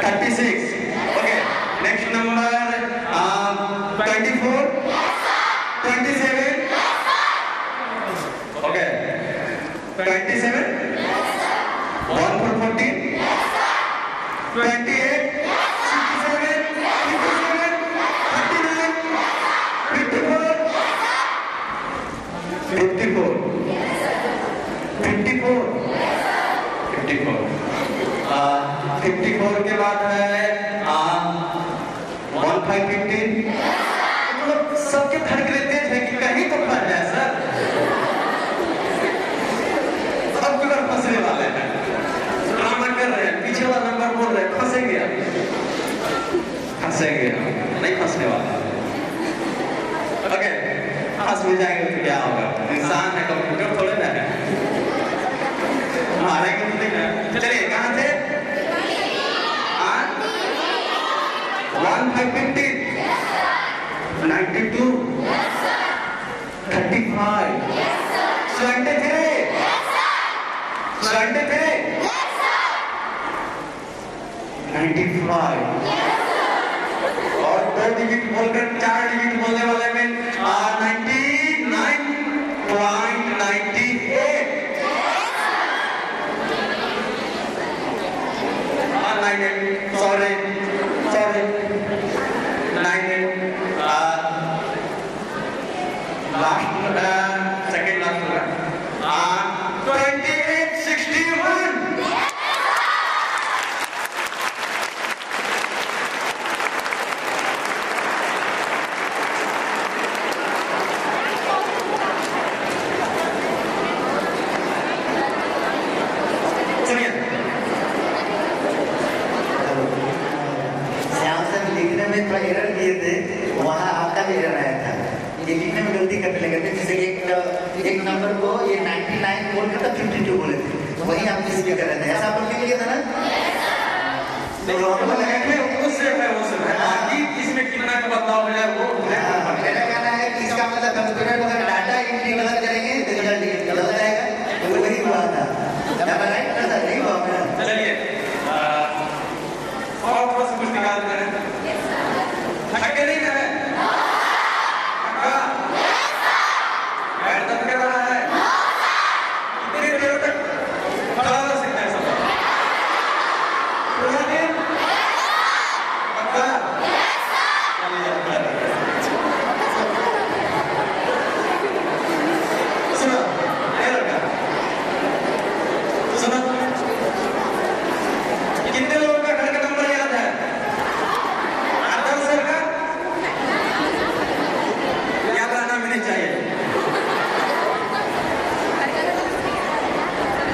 36, okay, next number 24, 27, okay, 27, 1 for 14, 28, 67, 57, 39, 54, 54, 54, 54, 54 के बाद है 1515, मतलब सबके धड़कने तेज है कि कहीं तो फट जाए सर। 95 और 2 डिजिट बोलकर 4 डिजिट बोलने वाले में 99.98 sorry 98 last second last 2861 वहाँ आपका भी एरर आया था, ये लिखने में गलती करने लगे थे। जैसे एक नंबर को ये 99 बोल के तब 52 बोले थे, तो वही आप मिस कर रहे थे। ऐसा आप लोग के लिए था ना? तो इसमें कितना का बदलाव है वो मेरा कहना है कि इसका मतलब कंप्यूटर में अगर डाटा एंट्री गलत करेंगे तो रिजल्ट गलत आएगा। तो वही हुआ था, राइट ना सर? नहीं हुआ मेरा। चलिए और थोड़ा सा कुछ निकालते हैं। थके नहीं है? दर्द कर रहा है? कितनी देर तक खड़ा रह सकते हैं सब? पूरा दिन? पक्का? सुनो, ये लड़का सुनो, कितने लोगों का घर का नंबर याद है? आदर्श सर का याद रहना भी नहीं चाहिए।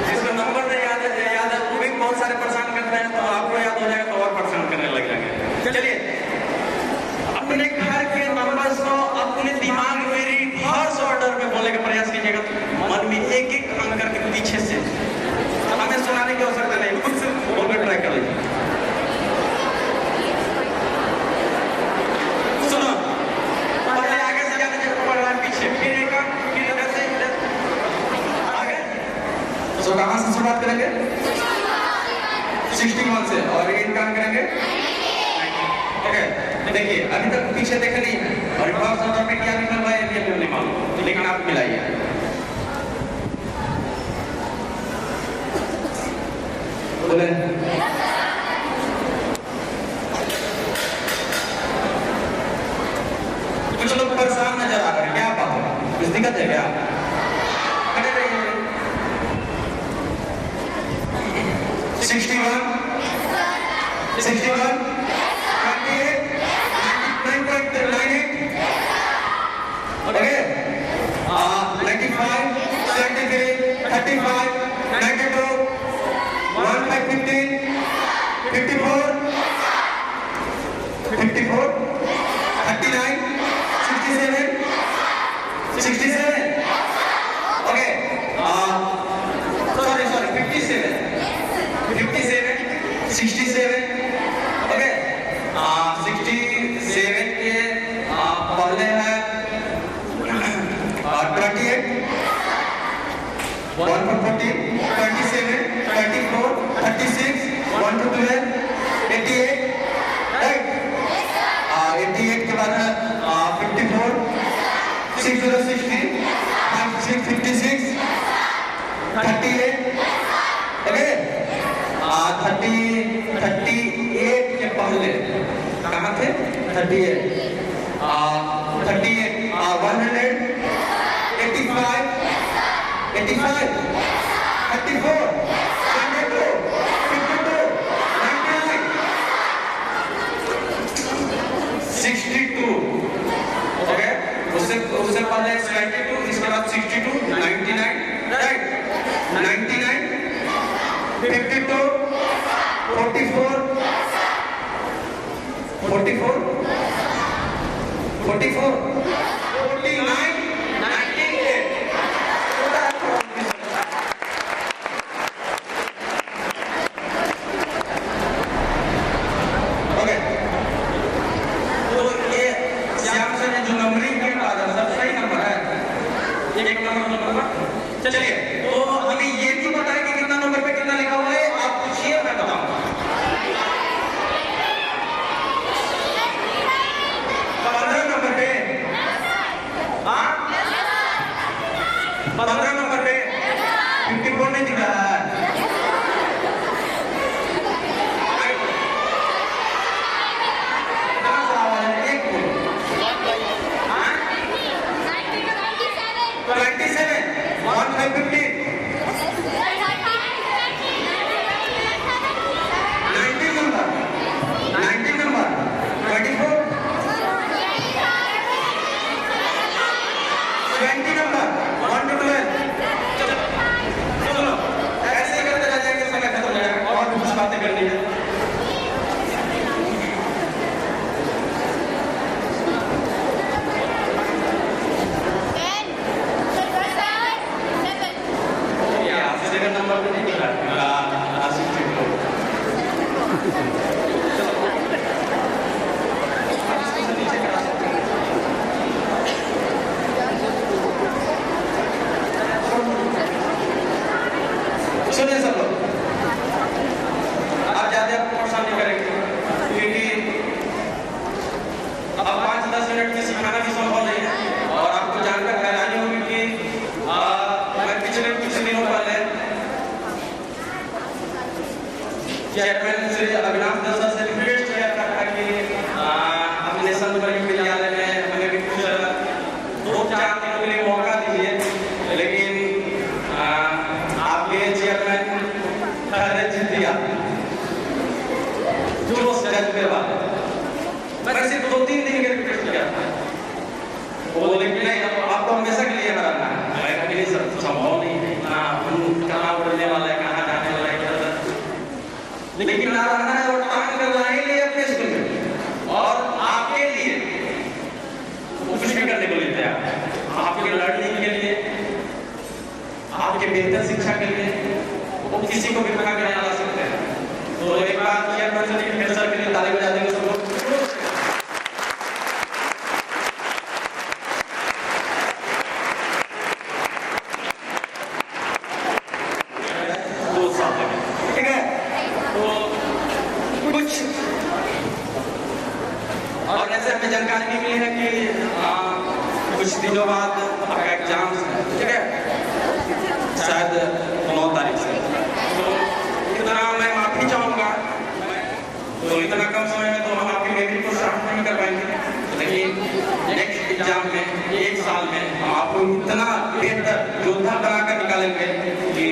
जिसको नंबर नहीं याद है वो भी बहुत सारे परेशान करते हैं, तो आपको याद हो जाएगा तो और परेशान करने लग जाएंगे। चलिए अपने घर के नंबर्स को अपने दिमाग में रिवर्स ऑर्डर में बोलने का प्रयास कीजिएगा। मन में एक एक अंक के पीछे से, हमें सुनाने की आवश्यकता नहीं, खुद से बोलकर ट्राई कर लीजिए। सुनो, पहले आगे से जाने जब पढ़ रहा है पीछे, फिर एक फिर इधर से इधर आगे। तो कहाँ से शुरुआत करेंगे? 61 से, और ये काम करेंगे। ओके, देखिए अभी तक पीछे देखे नहीं है और रिवर्स ऑर्डर में क्या निकल रहा है ये नहीं मालूम, लेकिन आप मिलाइए। बोले कुछ लोग परेशान नजर आ रहे हैं, क्या बात है? कुछ दिक्कत है क्या? खड़े रहिए। 61 61 28 9.98 ओके 95 73 35 92 15 54 54 39 67 67 ओके sorry 57 57 67 ओके 67 के पहले है 28 1 for 14 27 34 36 1 to 12 88 right 88 के बाद है 54 60 60 56 38 ओके 38 के पहले कहाँ थे? 38 100 85 84 22 52 99 62 ओके उससे पहले 72 इसके बाद 62 99 राइट 99 52 44 44 44 49 98 ओके तो ये श्याम सर ने जो नंबरिंग किया था सब सही नंबर है। एक नंबर। चलिए, तो हमें ये भी पता है कि कितना नंबर पे कितना लिखा हुआ है, आप पूछिए, मैं बताऊंगा। 15 नंबर पे, हाँ 15 नंबर पे 54 नहीं दिख रहा है। कितना सा आवाज है? एक बोलो। 27, 1550, 19 नंबर, 19 नंबर, 24, 20 नंबर, 1 to 12। चलो, ऐसे ही करते रह जाएंगे, समय खत्म हो जाएगा, और भी कुछ बातें करनी है। नंबर पे नहीं दिख रहा है, आसिफ जी को। सुनिए सब लोग, आप ज्यादा परेशान नहीं करेंगे, क्योंकि अब 5-10 मिनट में सिखाना भी संभव नहीं है। और आपको जानकर हैरानी होगी कि मैं पिछले कुछ दिनों पहले चेयरमैन श्री अविनाश दसा से रिक्वेस्ट किया था कि अपने संत वर्ग विद्यालय में हमें भी कुछ 2-4 दिन के लिए मौका दीजिए, लेकिन आपके चेयरमैन खैर जीत दिया जो जज के बाद मैंने सिर्फ 2-3 दिन के रिक्वेस्ट किया था, वो बोले कि नहीं आपको हमेशा के लिए कराना है। मैं कभी संभव नहीं है, हम कहाँ उड़ने वाला है, कहाँ जाने वाला है, लेकिन ना रहना है और काम करना ही लिए अपने स्कूल में, और आपके लिए कुछ भी करने को लेते हैं, आपके लर्निंग के लिए, आपके बेहतर शिक्षा के लिए, वो किसी को भी बना के ला सकते हैं। तो एक बार चेयरमैन सर के लिए ताली बजा देंगे सब लोग। ठीक है, तो कुछ और ऐसे हमें जानकारी भी मिली है कि कुछ दिनों बाद आपका एग्जाम है, ठीक है, शायद 9 तारीख से। तो इतना मैं माफी चाहूँगा, तो इतना कम समय में तो हम आपकी मेमोरी को शार्प नहीं कर पाएंगे, लेकिन नेक्स्ट एग्जाम में 1 साल में हम आपको इतना बेहतर योद्धा बनाकर निकालेंगे कि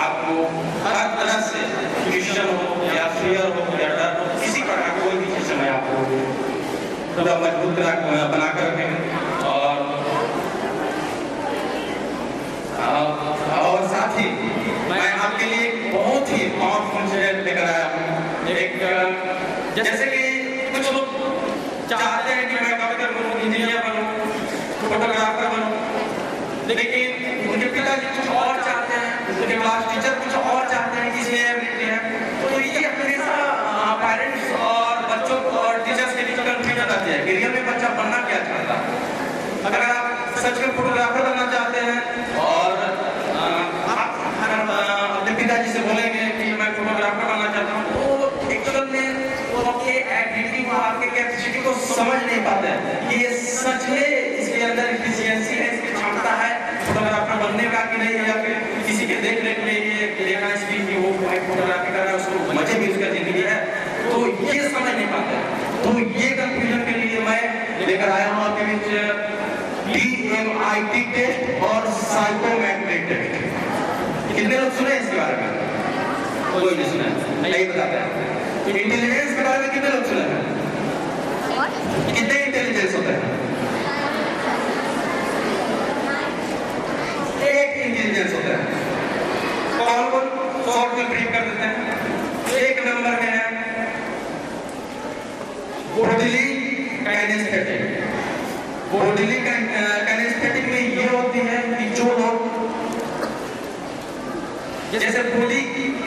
आपको हर तरह से क्वेश्चन हो या फियर हो या डर हो, किसी प्रकार कोई भी चीज में आपको पूरा मजबूत बनाकर रखेंगे। और साथ ही मैं आपके लिए बहुत ही पावरफुल चीज लेकर आया हूँ। एक जैसे कि कुछ लोग चाहते हैं कि मैं डॉक्टर बनूं, इंजीनियर बनूं, फोटोग्राफर बनूं, लेकिन उनके पिताजी कुछ और चाहते हैं, उनके क्लास टीचर कुछ और चाहते हैं, किसी एबिलिटी है। तो ये हमेशा पेरेंट्स और बच्चों और टीचर्स के बीच कंफ्यूजन आती है कि रियल में बच्चा बनना क्या चाहता है। अगर आप सच में फोटोग्राफर बनना चाहते हैं और आप अपने पिताजी से बोलेंगे कि मैं फोटोग्राफर बनना चाहता हूँ, तो एक्चुअल में वो आपके एबिलिटी को, आपके कैपेसिटी को समझ नहीं पाते हैं कि ये सच में इसके अंदर एफिशिएंसी है, इसकी क्षमता है फोटोग्राफर बनने का कि नहीं, या फिर किसी के देख रेख में ये देखना इसकी कि वो फोटोग्राफी कर रहा है, उसको मजे भी उसका जिंदगी है, तो ये समझ नहीं पाते। तो ये कंफ्यूजन के लिए मैं लेकर आया हूँ आपके बीच DMIT टेस्ट और साइकोमेट्रिक टेस्ट। कितने लोग सुने इसके बारे में? कोई नहीं सुना, नहीं बताते हैं। इंटेलिजेंस के बारे में कितने लोग सुने हैं? कितने इंटेलिजेंस होते हैं? एक इंटेलिजेंस होता है। कौन शॉर्ट में ब्रीफ कर देते हैं। 1 नंबर में है बोडली काइनेस्थेटिक। बोडली काइनेस्थेटिक में ये होती है कि जो लोग जैसे बॉडी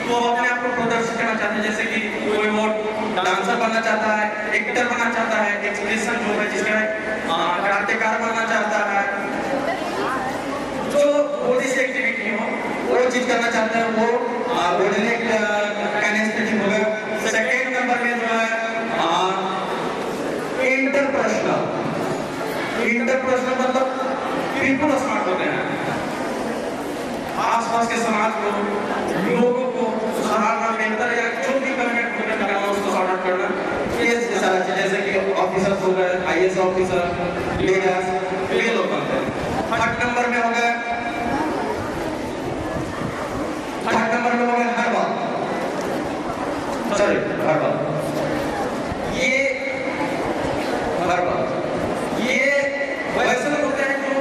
को अपने आप को प्रदर्शित करना चाहते हैं, जैसे कि कोई और डांसर बनना चाहता है, एक्टर बनना चाहता है, एक्सप्रेशन जो है जिसका कराटेकार बनना चाहता है, जो चाहते हैं वो कोऑर्डिनेट कैनेस्थेटिक होगा। सेकेंड नंबर में जो है इंटरपर्सनल मतलब पीपल स्मार्ट होते हैं, आसपास के समाज को, लोगों को सुधारना, बेहतर या जो भी कम्युनिकेट करना उसको सॉर्ट आउट करना, ये सारा चीज जैसे कि ऑफिसर्स हो गए, आईएएस ऑफिसर, लीडर्स, ये लोग बनते हैं। थर्ड नंबर में हो गए हर्बल, ये वैसे लोग होते हैं जो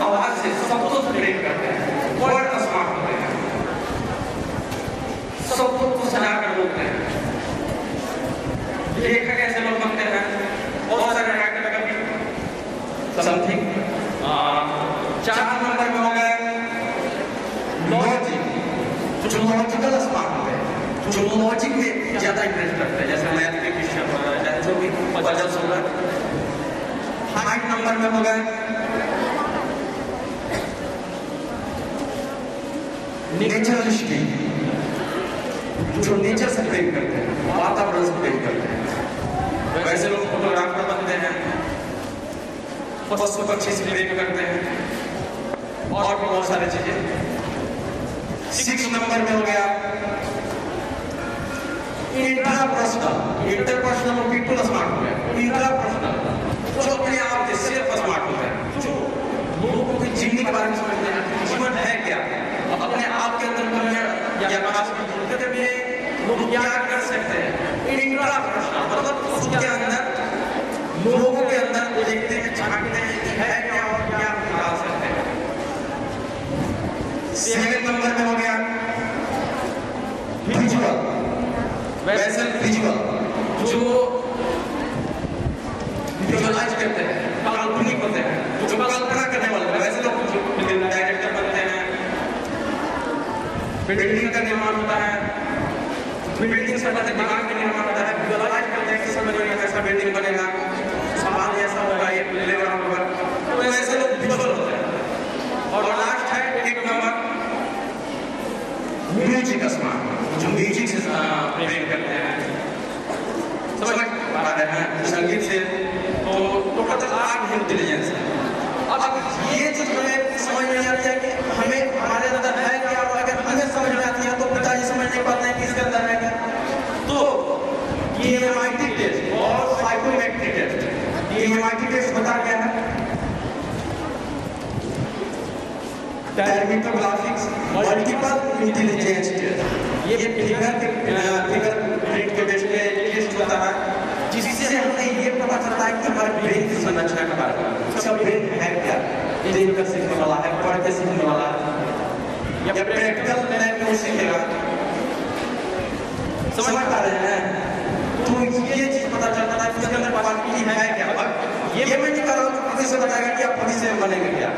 आवाज से शब्दों से प्रेम करते हैं, वर्ड स्मार्ट होते हैं, शब्दों को सजा कर बोलते हैं। लेखक ऐसे लोग बनते हैं, बहुत सारे राइटर का भी समथिंग। 4 नंबर में हो गए लॉजिक, जो लॉजिकल स्मार्ट होते हैं, जो लॉजिक में ज्यादा इंटरेस्ट रखते हैं, जैसे मैथमेटिशियन होगा, जैसे जो भी पजल्स होगा। 5 नंबर में हो गए नेचरलिस्टिक, जो नेचर से प्रेम करते हैं, वातावरण से प्रेम करते हैं, वैसे लोग फोटोग्राफर बनते हैं, पशु पक्षी से प्रेम करते हैं और भी बहुत सारी चीजें। 6 नंबर में हो गया इंटरपर्सनल पीपल स्मार्ट हो गया। इंटरपर्सनल जो अपने आप से सेल्फ स्मार्ट होते हैं, जो लोगों की जीने के बारे में समझते हैं, जीवन है क्या, अपने आप के अंदर या खास करते हुए लोग क्या कर सकते हैं। इंटरपर्सनल मतलब उसके अंदर लोगों के अंदर देखते हैं, झांकते हैं कि है क्या और क्या निकाल सकते हैं। 7 नंबर में हो गया विजुअल, वैसे विजुअल जो विजुअलाइज करते हैं, काल्पनिक होते हैं, जो कल्पना करने वाले, वैसे लोग डायरेक्टर बनते हैं। बिल्डिंग का निर्माण होता है, बिल्डिंग से पहले दिमाग में निर्माण होता है, विजुअलाइज करते हैं कि समझ में कैसा बिल्डिंग बनेगा, सामान ऐसा होगा, ये लेवल होगा, तो वैसे लोग विजुअल होते हैं। और लास्ट है 1 नंबर म्यूजिक स्मार्ट, जो म्यूजिक से प्रेम करते हैं, समझ पा रहे हैं, संगीत से, तो टोटल 8 इंटेलिजेंस है। अब ये चीज हमें समझ में आती है कि हमें हमारे अंदर है क्या, और अगर हमें समझ में आती है तो पिताजी समझ नहीं पाते हैं कि इसके अंदर है क्या। तो DMIT टेस्ट और साइकोमेट्री टेस्ट, DMIT टेस्ट बता क्या है, डायमेट्रोग्राफिक्स मल्टीपल इंटेलिजेंस टेस्ट। ये फिगर प्रिंट के बेस पे टेस्ट होता है, जिससे हमें ये पता चलता है कि हमारे ब्रेन की संरचना के बारे में, उसका ब्रेन है क्या, देख कर सीखने वाला है, पढ़ के सीखने वाला है, या प्रैक्टिकल लैब में सीखेगा। समझ पा रहे हैं? तो ये चीज पता चलता है कि उसके अंदर क्वालिटी है क्या। ये मैं नहीं कर रहा हूँ पुलिस से बताएगा कि आप पुलिस से बनेंगे क्या,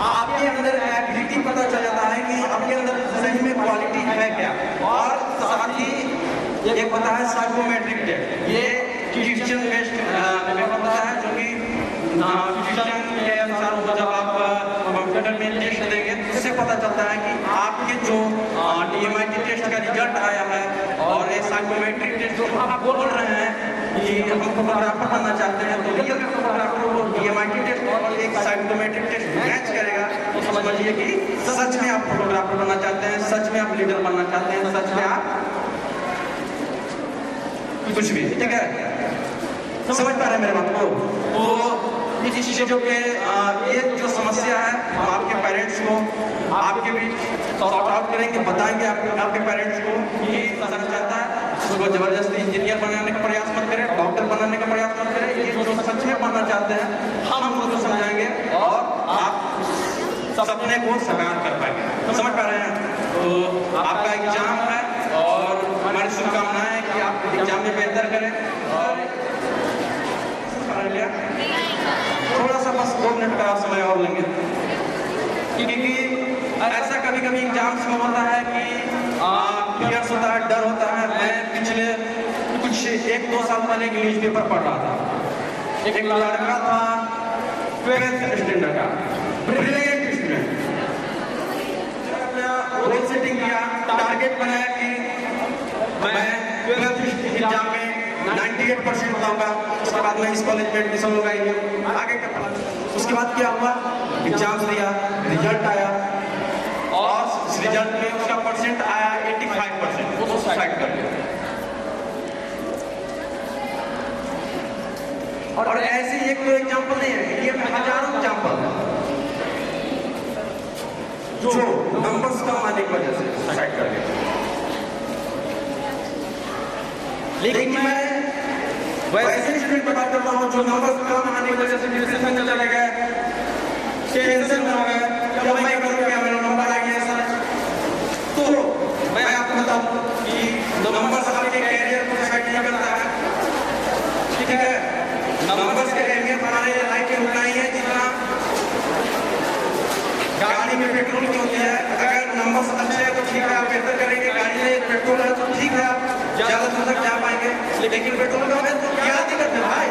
आपके अंदर एबिलिटी पता चल जाता है कि आपके अंदर सही में क्वालिटी है क्या। और साथ ही एक होता है साइकोमेट्रिक टेस्ट, ये क्वेश्चन बेस्ड पेपर होता है, जो कि क्वेश्चन के अनुसार होगा। जब आप कंप्यूटर में टेस्ट देंगे तो उससे पता चलता है कि आपके जो DMIT टेस्ट का रिजल्ट आया है और ये साइकोमेट्रिक टेस्ट जो आप बोल रहे हैं कि हम फोटोग्राफर बनना चाहते हैं, तो रियल फोटोग्राफर को DMIT टेस्ट और एक साइकोमेट्रिक टेस्ट मैच करेगा, तो समझिए कि सच में आप फोटोग्राफर बनना चाहते हैं, सच में आप लीडर बनना चाहते हैं, सच में आप कुछ भी। ठीक है, समझ पा रहे हैं मेरे बात को? तो इस चीजों के ये जो समस्या है हम आपके पेरेंट्स को आपके बीच सॉर्ट आउट करेंगे, बताएंगे आपके पेरेंट्स को कि करना चाहता है उसको जबरदस्ती इंजीनियर बनाने का प्रयास मत करें, डॉक्टर बनाने का प्रयास मत करें। ये जो सच में बनना चाहते हैं हम उनको समझाएंगे और आप सपने को साकार कर पाएंगे। समझ पा रहे हैं? तो आपका एग्जाम है और हमारी शुभकामनाएं हैं कि आप एग्जाम में बेहतर करें। और थोड़ा सा बस 2 मिनट का समय और लेंगे, क्योंकि ऐसा कभी कभी एग्जाम्स में होता है कि फियर्स होता है, डर होता है। मैं पिछले कुछ 1-2 साल पहले एक न्यूज़पेपर पढ़ रहा था, एक लड़का था 12th स्टैंडर्ड का, ब्रिलियंट स्टूडेंट, रोज से टारगेट बनाया कि मैं 12th एग्जाम में 98% लाऊंगा, उसके बाद मैं इस कॉलेज में एडमिशन लूंगा, आगे का प्लान। उसके बाद क्या हुआ, एग्जाम दिया, रिजल्ट आया और इस रिजल्ट में उसका परसेंट आया 85%, वो सुसाइड कर दिया। और ऐसे एक दो एग्जाम्पल नहीं है, ये हजारों एग्जाम्पल है जो नंबर्स कम आने की वजह से सुसाइड कर दिया। लेकिन मैं वैसे स्टूडेंट की बात करता हूँ जो नंबर्स कम आने की वजह से डिप्रेशन में चले गए, टेंशन में हो गए, क्या मैं करूँ, क्या मेरा नंबर आ गया सर। तो मैं आपको बताऊँ कि नंबर्स आपके कैरियर को डिसाइड नहीं करता है, ठीक है। नंबर्स के अहमियत हमारे लाइफ में उतना ही है जितना गाड़ी में पेट्रोल की होती है। अगर नंबर्स अच्छे हैं तो ठीक है, आप बेहतर करेंगे। गाड़ी में पेट्रोल है तो ठीक है, आप ज्यादा दूर तक जा पाएंगे। लेकिन पेट्रोल कम है तो क्या दिक्कत है भाई,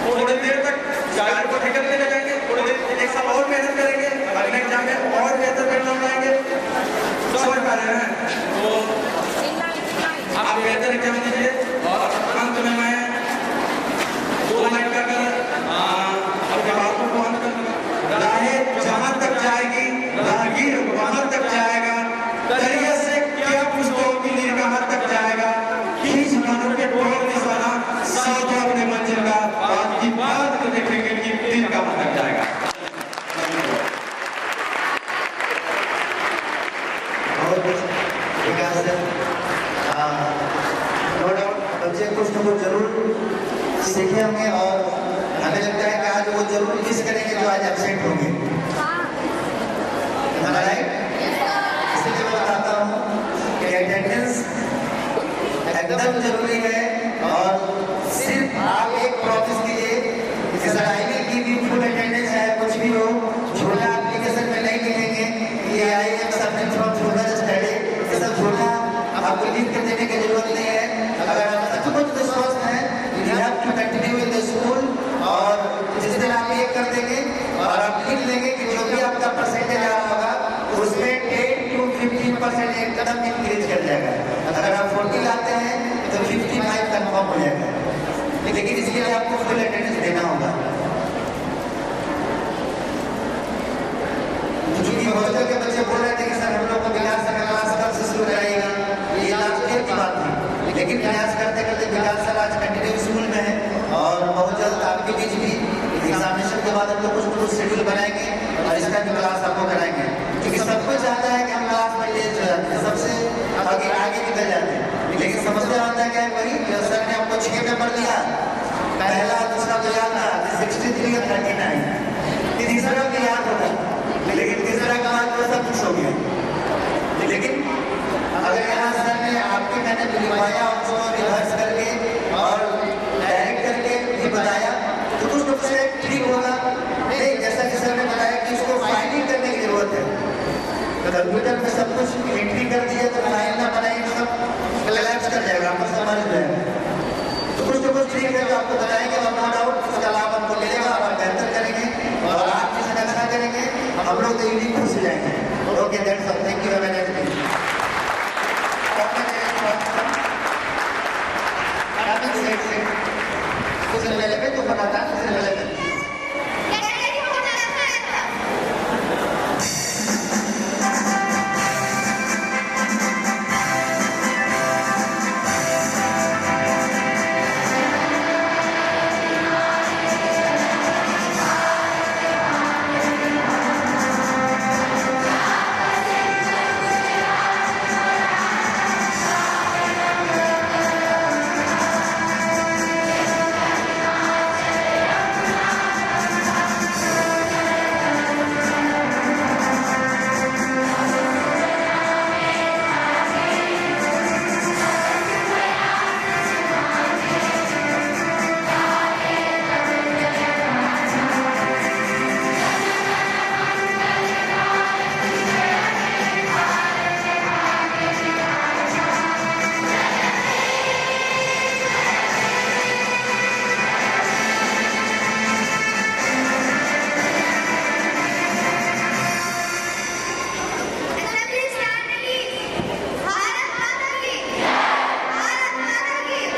थोड़ी देर तक गाड़ी को ठेकर देने जाएंगे, थोड़ी देर 1 साल और मेहनत करेंगे, अगले एग्जाम में और बेहतर परिणाम लाएंगे। समझ पा रहे हैं? तो आप बेहतर एग्जाम दीजिए। और अंत में मैं 2 लाइन का अपने बातों को अंत कर, राहें जहां तक जाएगी राहगीर वहां तक जाएगा, दरिया से क्या पूछते की नीर कहां तक जाएगा, खींच मानो के टोल निशाना साथ अपने मंजिल का, बात की बात को देखेंगे कि तीर कहां तक जाएगा। बहुत विकास है, नो डाउट बच्चे कुछ न कुछ जरूर सीखे होंगे और हमें लगता है कि आज वो जरूर मिस करेंगे जो आज एब्सेंट होंगे, राइट। इसलिए मैं बताता हूँ कि अटेंडेंस एकदम जरूरी है। और सिर्फ आप एक प्रॉमिस कीजिए कि सर आईने की भी फुल अटेंडेंस है, कुछ भी हो, झोला एप्लीकेशन में नहीं लिखेंगे ये I am suffering from shoulder study, ये सब झोला आपको लिख के देने की जरूरत नहीं है। अगर आप सचमुच विश्वास है you have to continue in the school, और जिस दिन आप ये कर देंगे और आप लिख लेंगे कि जो भी आपका परसेंटेज आ रहा होगा उसमें 10 to 15% एक कदम इंक्रीज कर जाएगा। अगर आप 40 लाते हैं तो 55 कंफर्म हो जाएगा, लेकिन इसके लिए आपको फुल अटेंडेंस देना होगा। क्योंकि हॉस्टल के बच्चे बोल रहे थे कि सर हम लोग को विकास का क्लास कब से शुरू कराएगा, ये लास्ट ईयर की बात थी, लेकिन प्रयास करते करते विकास सर आज कंटिन्यू स्कूल में है और बहुत जल्द आपके बीच भी एग्जामिनेशन के बाद हम लोग कुछ कुछ शेड्यूल बनाएंगे और इसका भी क्लास आपको कराएंगे। क्योंकि सबको चाहता है कि हम क्लास में लेट हो जाते हैं, सबसे आगे निकल जाते हैं, लेकिन समस्या होता है क्या वही जो सर ने हमको 6 पेपर दिया, पहला दूसरा तो याद था 63 और 39, तीसरा भी याद होता, लेकिन तीसरा का बाद वो सब कुछ हो गया। लेकिन अगर यहाँ सर ने आपके मैंने लिखवाया उसको रिवर्स करके और डायरेक्ट करके भी बताया तो कुछ तो कुछ ठीक होगा। नहीं, जैसा कि सर ने बताया कि उसको फाइलिंग करने की जरूरत है, तो कंप्यूटर में सब कुछ एंट्री कर दिया तो फाइल ना बनाए सब कोलैप्स कर जाएगा, आपको समझ में। तो कुछ ठीक है जो आपको बताएंगे और नो डाउट उसका लाभ हमको मिलेगा और आप बेहतर करेंगे और आप जिसे अच्छा करेंगे हम लोग तो यूनिक खुश हो जाएंगे। Okay, that's all, thank you very much. कुछ लेवल पे तो पता था, कुछ लेवल पे